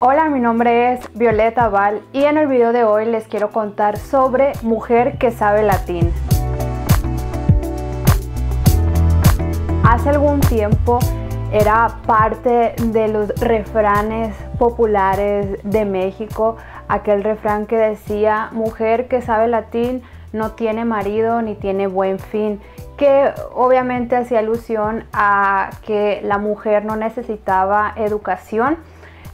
Hola, mi nombre es Violeta Val y en el video de hoy les quiero contar sobre Mujer que sabe latín. Hace algún tiempo era parte de los refranes populares de México, aquel refrán que decía: mujer que sabe latín no tiene marido ni tiene buen fin, que obviamente hacía alusión a que la mujer no necesitaba educación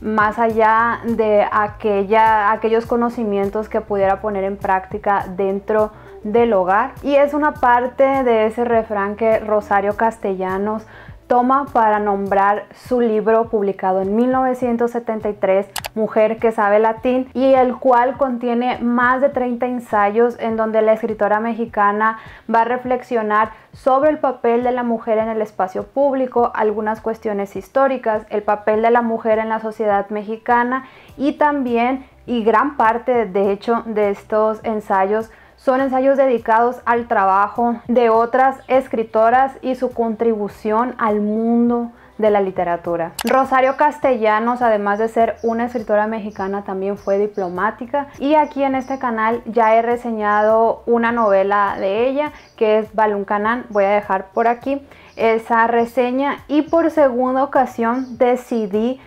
más allá de aquellos conocimientos que pudiera poner en práctica dentro del hogar. Y es una parte de ese refrán que Rosario Castellanos toma para nombrar su libro publicado en 1973, Mujer que sabe latín, y el cual contiene más de 30 ensayos en donde la escritora mexicana va a reflexionar sobre el papel de la mujer en el espacio público, algunas cuestiones históricas, el papel de la mujer en la sociedad mexicana y también, y gran parte de hecho de estos ensayos, son ensayos dedicados al trabajo de otras escritoras y su contribución al mundo de la literatura. Rosario Castellanos, además de ser una escritora mexicana, también fue diplomática, y aquí en este canal ya he reseñado una novela de ella que es Baluncanán. Voy a dejar por aquí esa reseña, y por segunda ocasión decidí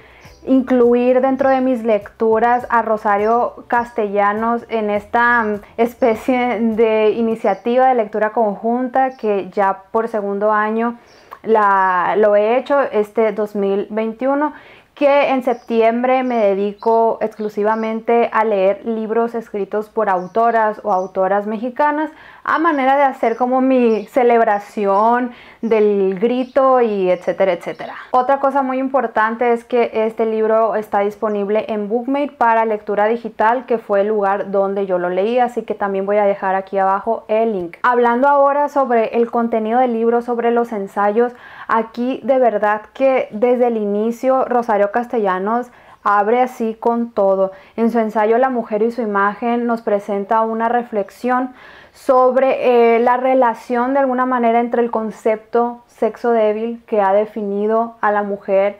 incluir dentro de mis lecturas a Rosario Castellanos en esta especie de iniciativa de lectura conjunta que ya por segundo año lo he hecho este 2021, que en septiembre me dedico exclusivamente a leer libros escritos por autoras o autoras mexicanas, a manera de hacer como mi celebración del grito y etcétera, etcétera. Otra cosa muy importante es que este libro está disponible en Bookmate para lectura digital, que fue el lugar donde yo lo leí, así que también voy a dejar aquí abajo el link. Hablando ahora sobre el contenido del libro, sobre los ensayos, aquí de verdad que desde el inicio Rosario Castellanos abre así con todo. En su ensayo La mujer y su imagen nos presenta una reflexión sobre la relación de alguna manera entre el concepto sexo débil que ha definido a la mujer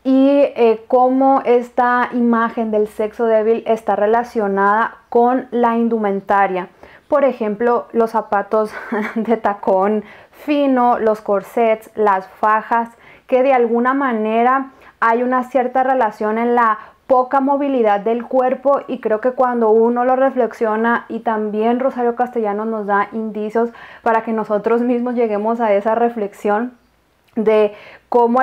y cómo esta imagen del sexo débil está relacionada con la indumentaria. Por ejemplo, los zapatos de tacón fino, los corsets, las fajas, que de alguna manera hay una cierta relación en la poca movilidad del cuerpo, y creo que cuando uno lo reflexiona, y también Rosario Castellanos nos da indicios para que nosotros mismos lleguemos a esa reflexión de cómo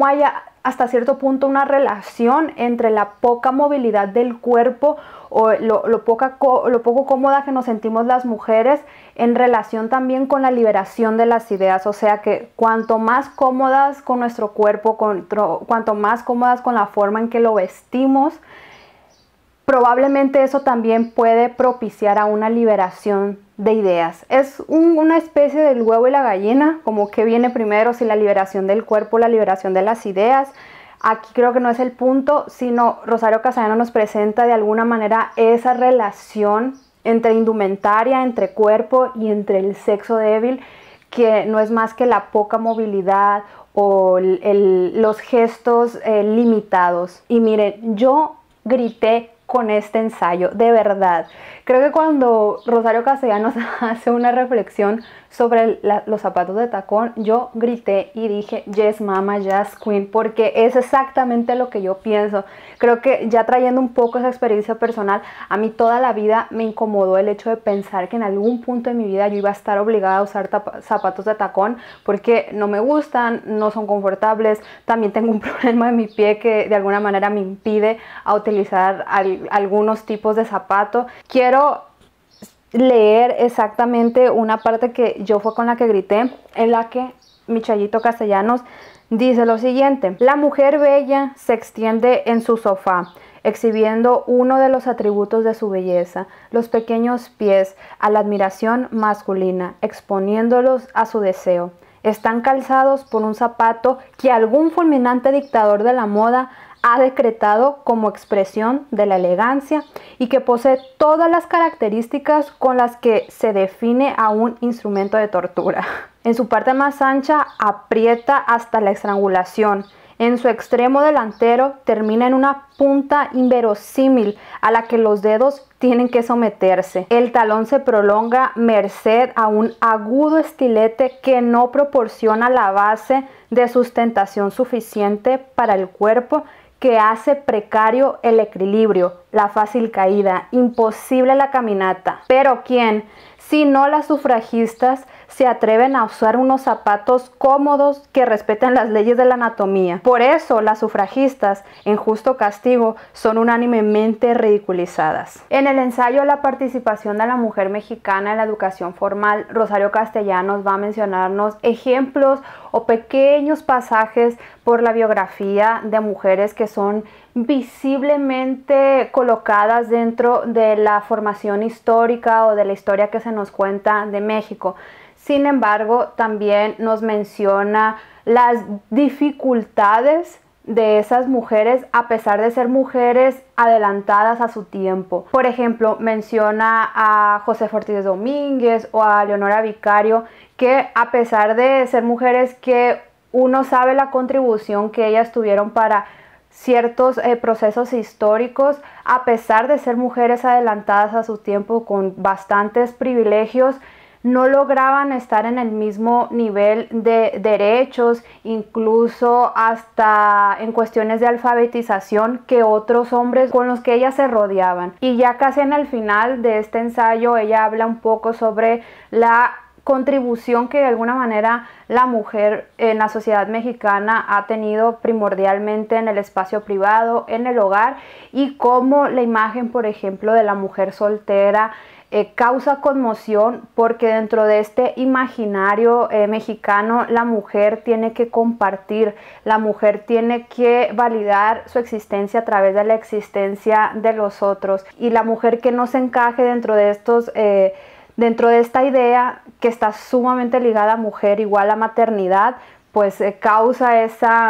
haya hasta cierto punto una relación entre la poca movilidad del cuerpo o lo poco cómoda que nos sentimos las mujeres en relación también con la liberación de las ideas. O sea que cuanto más cómodas con nuestro cuerpo, cuanto más cómodas con la forma en que lo vestimos, probablemente eso también puede propiciar a una liberación de ideas. Es una especie del huevo y la gallina, como que viene primero, si la liberación del cuerpo o la liberación de las ideas. Aquí creo que no es el punto, sino Rosario Castellanos nos presenta de alguna manera esa relación entre indumentaria, entre cuerpo y entre el sexo débil, que no es más que la poca movilidad o los gestos limitados. Y miren, yo grité con este ensayo, de verdad. Creo que cuando Rosario Castellanos hace una reflexión sobre los zapatos de tacón, yo grité y dije: yes mama, yes queen, porque es exactamente lo que yo pienso. Creo que ya trayendo un poco esa experiencia personal, a mí toda la vida me incomodó el hecho de pensar que en algún punto de mi vida yo iba a estar obligada a usar zapatos de tacón, porque no me gustan, no son confortables. También tengo un problema en mi pie que de alguna manera me impide a utilizar algunos tipos de zapato. Quiero leer exactamente una parte que yo fue con la que grité, en la que Michayito Castellanos dice lo siguiente: la mujer bella se extiende en su sofá, exhibiendo uno de los atributos de su belleza, los pequeños pies, a la admiración masculina, exponiéndolos a su deseo. Están calzados por un zapato que algún fulminante dictador de la moda ha decretado como expresión de la elegancia y que posee todas las características con las que se define a un instrumento de tortura. En su parte más ancha aprieta hasta la estrangulación, en su extremo delantero termina en una punta inverosímil a la que los dedos tienen que someterse. El talón se prolonga merced a un agudo estilete que no proporciona la base de sustentación suficiente para el cuerpo, que hace precario el equilibrio, la fácil caída, imposible la caminata. Pero ¿quién, si no las sufragistas, se atreven a usar unos zapatos cómodos que respeten las leyes de la anatomía? Por eso las sufragistas, en justo castigo, son unánimemente ridiculizadas. En el ensayo La participación de la mujer mexicana en la educación formal, Rosario Castellanos va a mencionarnos ejemplos o pequeños pasajes por la biografía de mujeres que son visiblemente colocadas dentro de la formación histórica o de la historia que se nos cuenta de México. Sin embargo, también nos menciona las dificultades de esas mujeres a pesar de ser mujeres adelantadas a su tiempo. Por ejemplo, menciona a Josefa Ortiz Domínguez o a Leonora Vicario, que a pesar de ser mujeres que uno sabe la contribución que ellas tuvieron para ciertos procesos históricos, a pesar de ser mujeres adelantadas a su tiempo con bastantes privilegios, no lograban estar en el mismo nivel de derechos, incluso hasta en cuestiones de alfabetización, que otros hombres con los que ellas se rodeaban. Y ya casi en el final de este ensayo ella habla un poco sobre la contribución que de alguna manera la mujer en la sociedad mexicana ha tenido primordialmente en el espacio privado, en el hogar, y cómo la imagen, por ejemplo, de la mujer soltera causa conmoción, porque dentro de este imaginario mexicano la mujer tiene que compartir, la mujer tiene que validar su existencia a través de la existencia de los otros, y la mujer que no se encaje dentro de dentro de esta idea que está sumamente ligada a mujer igual a maternidad, pues causa esa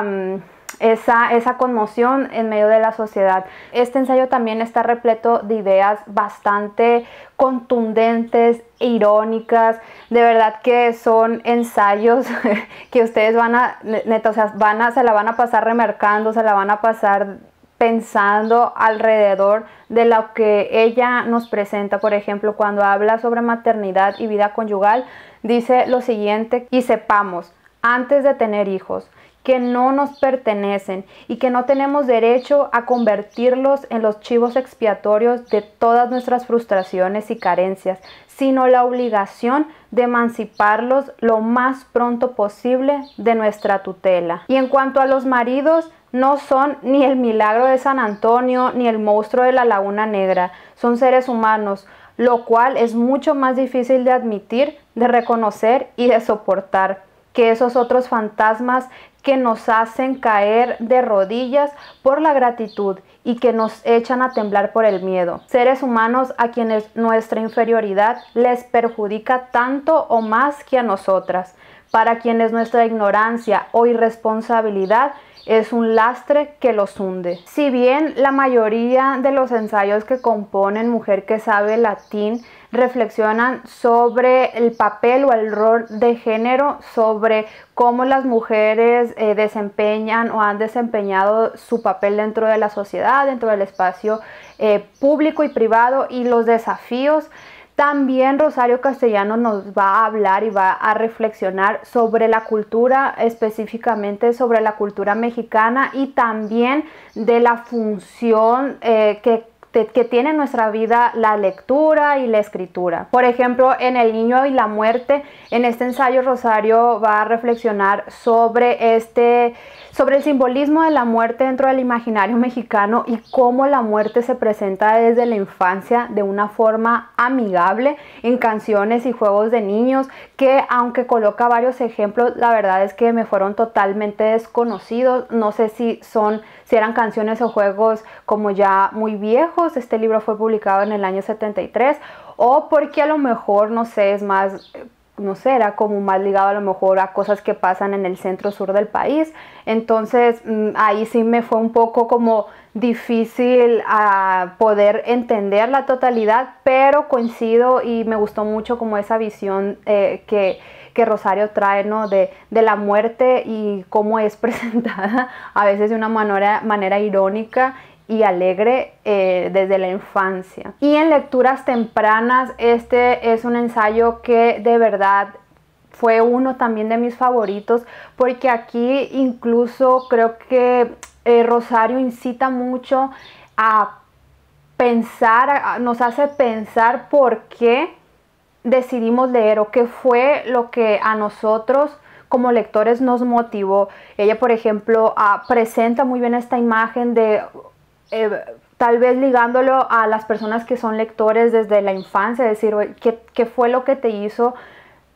conmoción en medio de la sociedad. Este ensayo también está repleto de ideas bastante contundentes, irónicas. De verdad que son ensayos que ustedes van a, neta, o sea, se la van a pasar remarcando, se la van a pasar pensando alrededor de lo que ella nos presenta. Por ejemplo, cuando habla sobre maternidad y vida conyugal, dice lo siguiente: y sepamos, antes de tener hijos, que no nos pertenecen y que no tenemos derecho a convertirlos en los chivos expiatorios de todas nuestras frustraciones y carencias, sino la obligación de emanciparlos lo más pronto posible de nuestra tutela. Y en cuanto a los maridos, no son ni el milagro de San Antonio ni el monstruo de la Laguna Negra, son seres humanos, lo cual es mucho más difícil de admitir, de reconocer y de soportar que esos otros fantasmas que nos hacen caer de rodillas por la gratitud y que nos echan a temblar por el miedo. Seres humanos a quienes nuestra inferioridad les perjudica tanto o más que a nosotras, para quienes nuestra ignorancia o irresponsabilidad es un lastre que los hunde. Si bien la mayoría de los ensayos que componen Mujer que sabe latín reflexionan sobre el papel o el rol de género, sobre cómo las mujeres desempeñan o han desempeñado su papel dentro de la sociedad, dentro del espacio público y privado, y los desafíos, también Rosario Castellanos nos va a hablar y va a reflexionar sobre la cultura, específicamente sobre la cultura mexicana, y también de la función que tiene en nuestra vida la lectura y la escritura. Por ejemplo, en El niño y la muerte, en este ensayo Rosario va a reflexionar sobre el simbolismo de la muerte dentro del imaginario mexicano y cómo la muerte se presenta desde la infancia de una forma amigable en canciones y juegos de niños, que aunque coloca varios ejemplos, la verdad es que me fueron totalmente desconocidos. No sé si eran canciones o juegos como ya muy viejos. Este libro fue publicado en el año 73, o porque a lo mejor, no sé, es más, no sé, era como más ligado a lo mejor a cosas que pasan en el centro sur del país. Entonces ahí sí me fue un poco como difícil a poder entender la totalidad, pero coincido y me gustó mucho como esa visión que que Rosario trae, ¿no? De la muerte y cómo es presentada a veces de una manera irónica y alegre desde la infancia. Y en lecturas tempranas, este es un ensayo que de verdad fue uno también de mis favoritos, porque aquí incluso creo que Rosario incita mucho a pensar, nos hace pensar por qué decidimos leer o qué fue lo que a nosotros como lectores nos motivó. Ella, por ejemplo, presenta muy bien esta imagen de tal vez ligándolo a las personas que son lectores desde la infancia, es decir, ¿qué fue lo que te hizo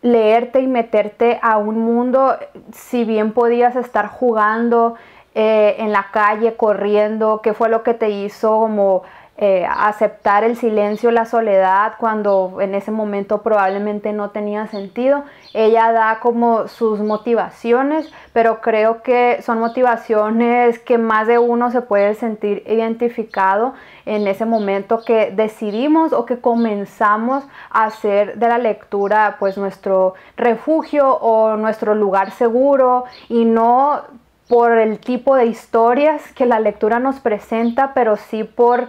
leerte y meterte a un mundo, si bien podías estar jugando en la calle, corriendo? ¿Qué fue lo que te hizo como aceptar el silencio, la soledad, cuando en ese momento probablemente no tenía sentido? Ella da como sus motivaciones, pero creo que son motivaciones que más de uno se puede sentir identificado en ese momento que decidimos o que comenzamos a hacer de la lectura pues nuestro refugio o nuestro lugar seguro, y no por el tipo de historias que la lectura nos presenta, pero sí por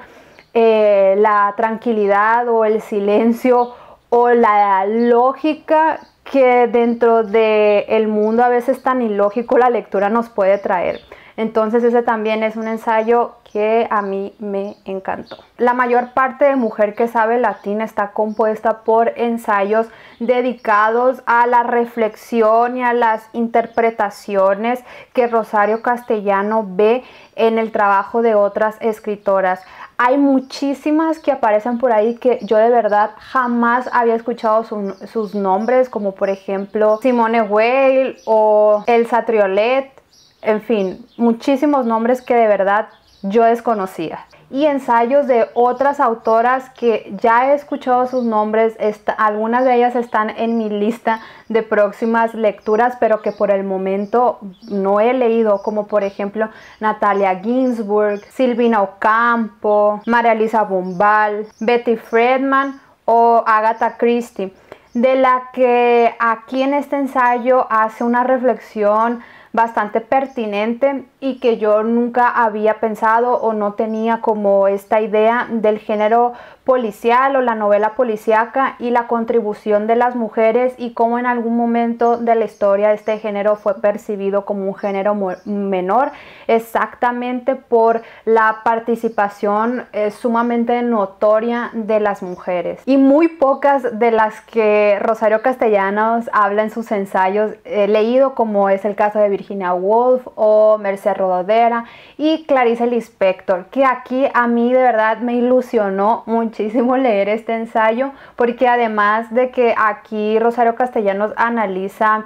la tranquilidad o el silencio o la lógica que dentro del mundo a veces tan ilógico la lectura nos puede traer. Entonces ese también es un ensayo que a mí me encantó. La mayor parte de Mujer que sabe latín está compuesta por ensayos dedicados a la reflexión y a las interpretaciones que Rosario Castellano ve en el trabajo de otras escritoras. Hay muchísimas que aparecen por ahí que yo de verdad jamás había escuchado sus nombres, como por ejemplo Simone Weil o Elsa Triolet. En fin, muchísimos nombres que de verdad yo desconocía. Y ensayos de otras autoras que ya he escuchado sus nombres, algunas de ellas están en mi lista de próximas lecturas, pero que por el momento no he leído, como por ejemplo Natalia Ginsburg, Silvina Ocampo, María Elisa Bombal, Betty Friedan o Agatha Christie, de la que aquí en este ensayo hace una reflexión bastante pertinente y que yo nunca había pensado o no tenía como esta idea del género policial o la novela policíaca y la contribución de las mujeres, y cómo en algún momento de la historia este género fue percibido como un género menor, exactamente por la participación sumamente notoria de las mujeres. Y muy pocas de las que Rosario Castellanos habla en sus ensayos he leído, como es el caso de Virginia Woolf o Merced Rodoreda y Clarice Lispector, que aquí a mí de verdad me ilusionó muchísimo leer este ensayo, porque además de que aquí Rosario Castellanos analiza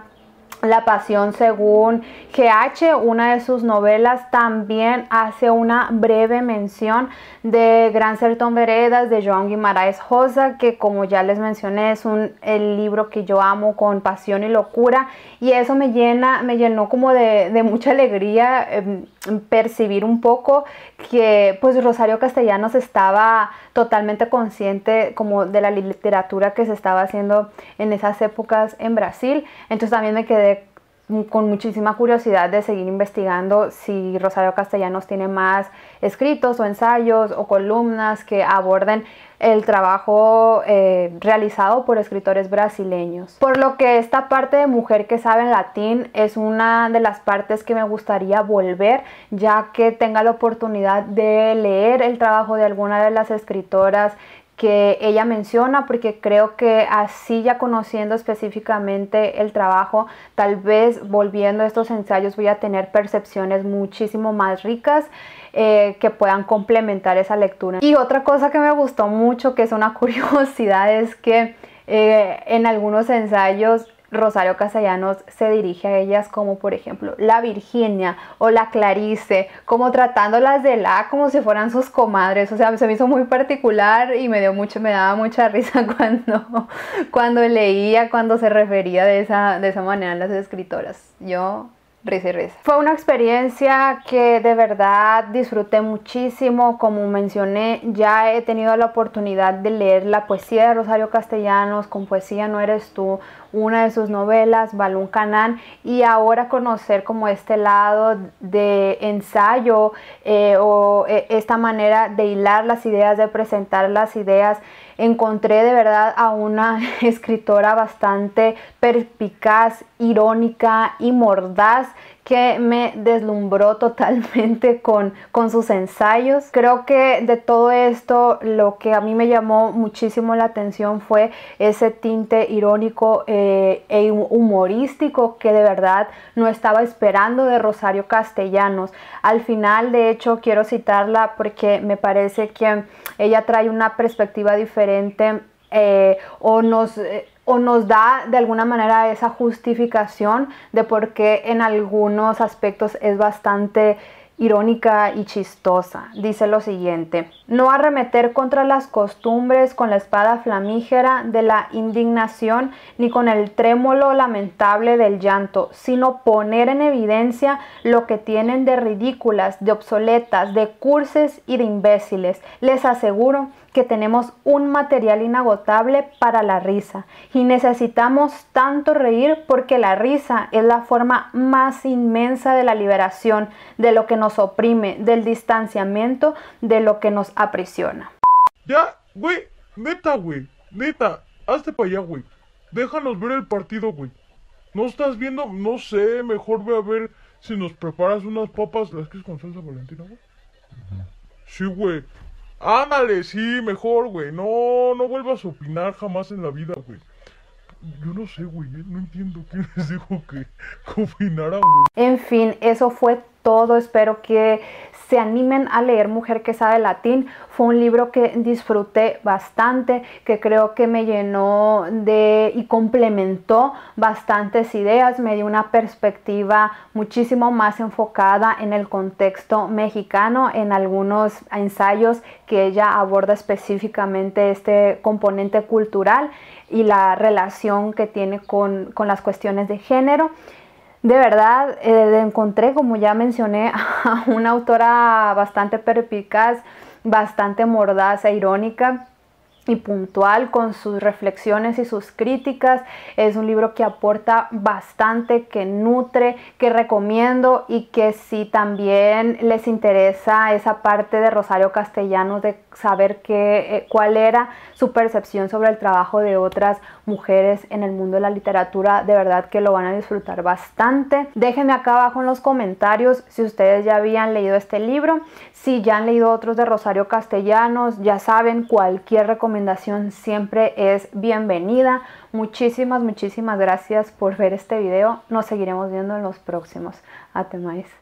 La pasión según G.H., una de sus novelas, también hace una breve mención de Gran Sertón Veredas de Joan Guimarães Rosa, que como ya les mencioné es el libro que yo amo con pasión y locura, y eso me llenó como de mucha alegría percibir un poco que pues Rosario Castellanos estaba totalmente consciente como de la literatura que se estaba haciendo en esas épocas en Brasil. Entonces también me quedé con muchísima curiosidad de seguir investigando si Rosario Castellanos tiene más escritos o ensayos o columnas que aborden el trabajo realizado por escritores brasileños. Por lo que esta parte de Mujer que sabe latín es una de las partes que me gustaría volver, ya que tenga la oportunidad de leer el trabajo de alguna de las escritoras que ella menciona, porque creo que así, ya conociendo específicamente el trabajo, tal vez volviendo a estos ensayos voy a tener percepciones muchísimo más ricas que puedan complementar esa lectura. Y otra cosa que me gustó mucho, que es una curiosidad, es que en algunos ensayos Rosario Castellanos se dirige a ellas como por ejemplo la Virginia o la Clarice, como tratándolas de como si fueran sus comadres. O sea, se me hizo muy particular y me daba mucha risa cuando leía, cuando se refería de esa manera a las escritoras. Yo risa y risa. Fue una experiencia que de verdad disfruté muchísimo. Como mencioné, ya he tenido la oportunidad de leer la poesía de Rosario Castellanos con Poesía no eres tú, una de sus novelas, Balún Canán, y ahora conocer como este lado de ensayo esta manera de hilar las ideas, de presentar las ideas. Encontré de verdad a una escritora bastante perspicaz, irónica y mordaz, que me deslumbró totalmente con sus ensayos. Creo que de todo esto lo que a mí me llamó muchísimo la atención fue ese tinte irónico e humorístico que de verdad no estaba esperando de Rosario Castellanos. Al final, de hecho, quiero citarla porque me parece que ella trae una perspectiva diferente o nos da de alguna manera esa justificación de por qué en algunos aspectos es bastante irónica y chistosa. Dice lo siguiente: no arremeter contra las costumbres con la espada flamígera de la indignación ni con el trémolo lamentable del llanto, sino poner en evidencia lo que tienen de ridículas, de obsoletas, de curses y de imbéciles. Les aseguro que tenemos un material inagotable para la risa y necesitamos tanto reír porque la risa es la forma más inmensa de la liberación de lo que nos oprime, del distanciamiento de lo que nos aprisiona. Ya, güey, neta, hazte para allá, güey. Déjanos ver el partido, güey. ¿No estás viendo? No sé, mejor ve a ver si nos preparas unas papas, las que es con salsa Valentina, güey. Sí, güey. Ándale, sí, mejor, güey. No vuelvas a opinar jamás en la vida, güey. Yo no sé, güey, no entiendo quién les dijo que opinaran, güey. En fin, eso fue todo. Espero que se animen a leer Mujer que sabe latín. Fue un libro que disfruté bastante, que creo que me llenó y complementó bastantes ideas, me dio una perspectiva muchísimo más enfocada en el contexto mexicano, en algunos ensayos que ella aborda específicamente este componente cultural y la relación que tiene con las cuestiones de género. De verdad, encontré, como ya mencioné, a una autora bastante perspicaz, bastante mordaz e irónica y puntual con sus reflexiones y sus críticas. Es un libro que aporta bastante, que nutre, que recomiendo, y que si también les interesa esa parte de Rosario Castellanos, de saber cuál era su percepción sobre el trabajo de otras mujeres en el mundo de la literatura, de verdad que lo van a disfrutar bastante. Déjenme acá abajo en los comentarios si ustedes ya habían leído este libro, si ya han leído otros de Rosario Castellanos. Ya saben, cualquier recomendación siempre es bienvenida. Muchísimas gracias por ver este video. Nos seguiremos viendo en los próximos. Atemais.